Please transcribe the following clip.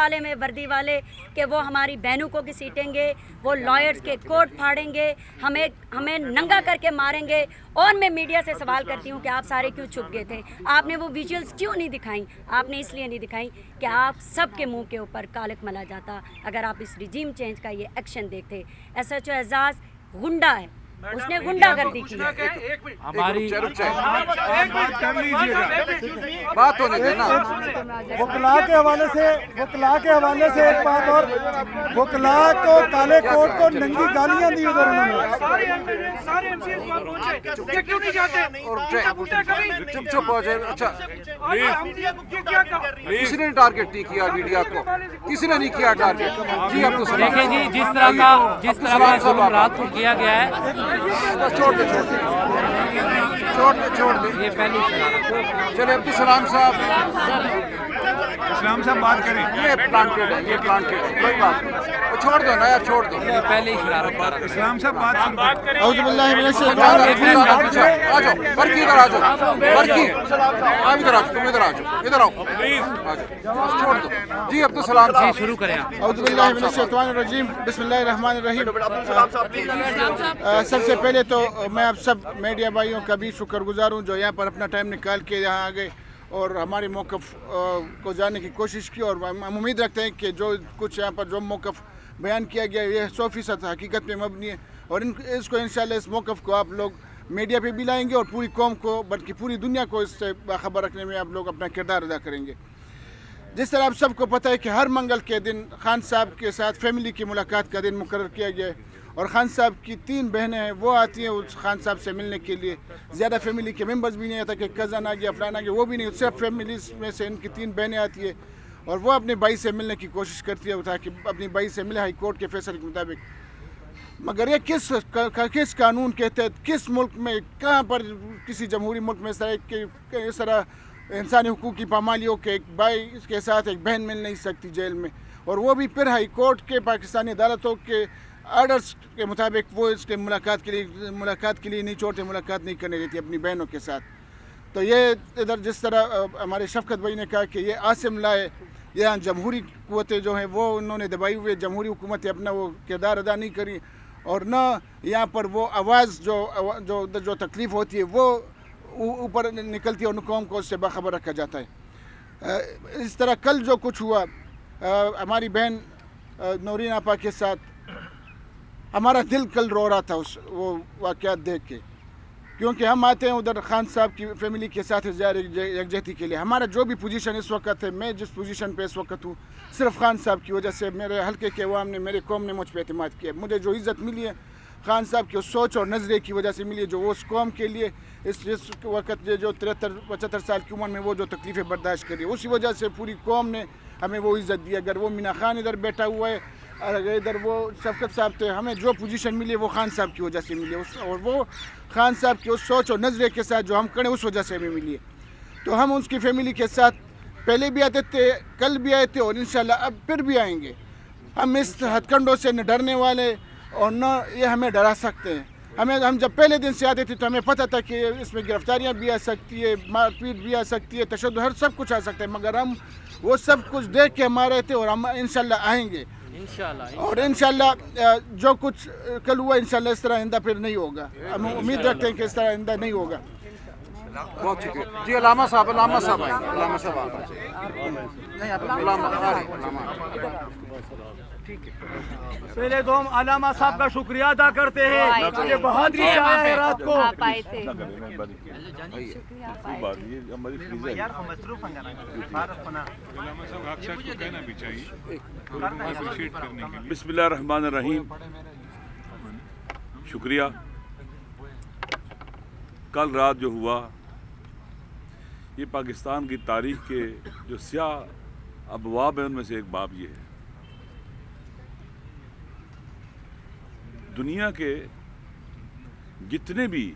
والے میں वर्दी वाले कि वो हमारी बहनों को घसीटेंगे, वो लॉयर्स के कोट फाड़ेंगे, हमें नंगा करके मारेंगे। और मैं मीडिया से सवाल करती हूँ कि आप सारे क्यों छुप गए थे? आपने वो विजुअल्स क्यों नहीं दिखाई? आपने इसलिए नहीं दिखाई कि आप सबके मुंह के ऊपर कालिक मला जाता अगर आप इस रिजीम चेंज का ये एक्शन देखते। SHO एजाज गुंडा है, उसने गुंडागर्दी की है। हमारी बात होने देना। वकला के हवाले से एक बात और, वकला को काले कोट को नंगी गालियां दी उधर उन्होंने। चुप हो जाए। अच्छा किसी ने टारगेट नहीं किया मीडिया को, किसी ने नहीं किया टारगेट। जी अब तो देखिए जी, जिस तरह का जुल्म रात को किया गया है, छोड़ दे ये पहली शरारत। चले अब्दुल सलाम साहब बात करें। ये प्लांटेड है, कोई बात नहीं, छोड़ दो ना यार, छोड़ दो। ये पहले ही शरारत कर रहा इस्लाम साहब बात आ जाओ बरकी, इधर आ जाओ बरकी, आप इधर आ जाओ, तुम इधर आ जाओ, इधर आओ प्लीज, आ जाओ, छोड़ दो। जी अब्दुल सलाम था। शुरू करें आप। औज़ुबिल्लाहिमिनश्शैतानिर्रजीम, बिस्मिल्लाहिर्रहमानिर्रहीम। सबसे पहले तो मैं आप सब मीडिया भाइयों का भी शुक्रगुजार हूँ जो यहाँ पर अपना टाइम निकाल के यहाँ आ गए और हमारे मौक़िफ़ को जानने की कोशिश की। और हम उम्मीद रखते हैं कि जो कुछ यहाँ पर जो मौक़िफ़ बयान किया गया ये 100% हकीकत पे मबनी है। और इसको इंशाल्लाह इस मौक़िफ़ को आप लोग मीडिया पे भी लाएंगे और पूरी कौम को बल्कि पूरी दुनिया को इससे बाखबर रखने में आप लोग अपना किरदार अदा करेंगे। जिस तरह आप सबको पता है कि हर मंगल के दिन खान साहब के साथ फैमिली की मुलाकात का दिन मुकर्रर किया गया है और खान साहब की 3 बहनें हैं, वो आती हैं उस खान साहब से मिलने के लिए। ज़्यादा फैमिली के मेंबर्स भी नहीं आता कि कज़न आ गया फलाना आ गया, वो भी नहीं, सिर्फ फैमिलीज में से इनकी 3 बहनें आती है और वो अपने भाई से मिलने की कोशिश करती है ताकि अपनी भाई से मिले हाई कोर्ट के फैसले के मुताबिक। मगर ये किस कानून के तहत, किस मुल्क में, कहाँ पर किसी जमहूरी मुल्क में इस तरह इंसानी हुकूक की पामाली हो कि एक भाई के साथ एक बहन मिल नहीं सकती जेल में, और वो भी फिर हाई कोर्ट के पाकिस्तानी अदालतों के आर्डर्स के मुताबिक वो इसके मुलाकात के लिए नहीं छोड़ते, मुलाकात नहीं करने देती अपनी बहनों के साथ। तो ये इधर जिस तरह हमारे शफकत भाई ने कहा कि ये आसिम लाए, यहाँ जमहूरी कुव्वतें जो हैं वो उन्होंने दबाई हुई, जमहूरी हुकूमतें अपना वो किरदार अदा नहीं करी और न यहाँ पर वो आवाज़ जो तकलीफ़ होती है वो ऊपर निकलती है और कौम को उससे बाखबर रखा जाता है। इस तरह कल जो कुछ हुआ हमारी बहन नौरीन आपा के साथ, हमारा दिल कल रो रहा था वो वाक़यात देख के, क्योंकि हम आते हैं उधर खान साहब की फैमिली के साथ यकजहती के लिए। हमारा जो भी पोजीशन इस वक्त है, मैं जिस पोजीशन पे इस वक्त हूँ, सिर्फ खान साहब की वजह से मेरे हल्के के अवाम ने, मेरे कौम ने मुझ पर एतमाद किया। मुझे जो इज़्ज़त मिली है खान साहब की उस सोच और नज़रिए की वजह से मिली है, जो वो उस कौम के लिए इस वक्त जो 73-75 साल की उम्र में वो जो तकलीफ़ें बर्दाश्त करी, उसी वजह से पूरी कौम ने हमें वो इज़्ज़त दी। अगर वो मीना खान इधर बैठा हुआ है, अगर इधर वो शफकत साहब थे, हमें जो पोजीशन मिली है वो खान साहब की वजह से मिली है, और वो खान साहब की उस सोच और नज़रिए के साथ जो हम करें उस वजह से हमें मिली है। तो हम उसकी फैमिली के साथ पहले भी आते थे, कल भी आए थे और इंशाल्लाह अब फिर भी आएंगे। हम इस हथकंडों से न डरने वाले और न ये हमें डरा सकते हैं। हम जब पहले दिन से आते थे तो हमें पता था कि इसमें गिरफ्तारियाँ भी आ सकती है, मारपीट भी आ सकती है, तशद्दुद, हर सब कुछ आ सकता है, मगर हम वो सब कुछ देख के हम आ रहे थे और हम इंशाल्लाह आएंगे और इंशाल्लाह जो कुछ कल हुआ इंशाल्लाह इस तरह आइंदा फिर नहीं होगा। हम उम्मीद रखते हैं कि इस तरह आइंदा नहीं होगा। बहुत शुक्रिया जी। अलामा साहब आएंगे, अलामा साहब नहीं, अलामा ठीक है। पहले तो हम अलामा साहब का शुक्रिया अदा करते हैं, ये बहादुरी से आया है रात को। बिस्मिल्लाहिर्रहमानिर्रहीम। शुक्रिया। कल रात जो हुआ ये पाकिस्तान की तारीख के जो स्याह अबवाब है उनमें से एक बाब ये है। दुनिया के जितने भी